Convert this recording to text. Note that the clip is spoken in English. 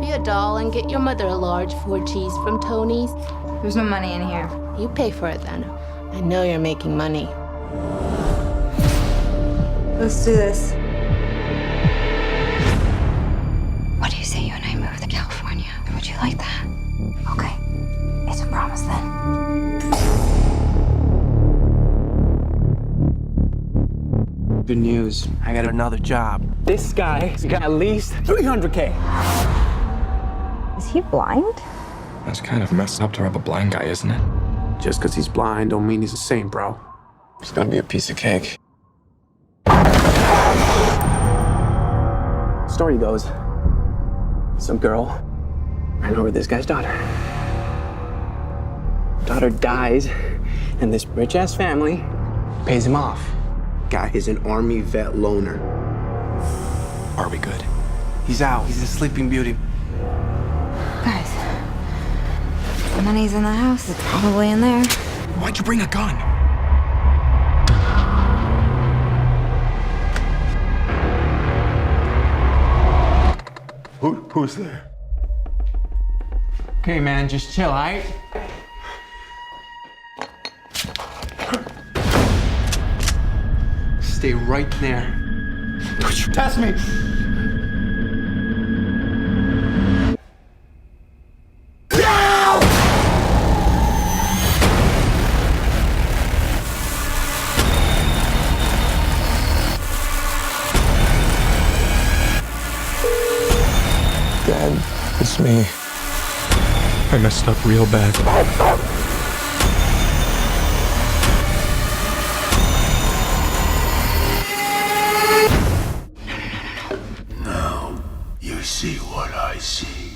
Be a doll and get your mother a large 4 cheese from Tony's. There's no money in here. You pay for it then. I know you're making money. Let's do this. What do you say you and I move to California? Would you like that? Okay. It's a promise then. Good news. I got another job. This guy's got at least $300K. Is he blind? That's kind of messed up to rob a blind guy, isn't it? Just because he's blind don't mean he's a saint, bro. It's gonna be a piece of cake. Story goes, some girl ran over this guy's daughter. Daughter dies, and this rich-ass family pays him off. Guy is an Army vet loner. Are we good? He's out. He's a sleeping beauty. Guys, the money's in the house. It's probably in there. Why'd you bring a gun? Who's there? Okay, man, just chill, all right? Stay right there. Test me! Dad, it's me. I messed up real bad. Now you see what I see.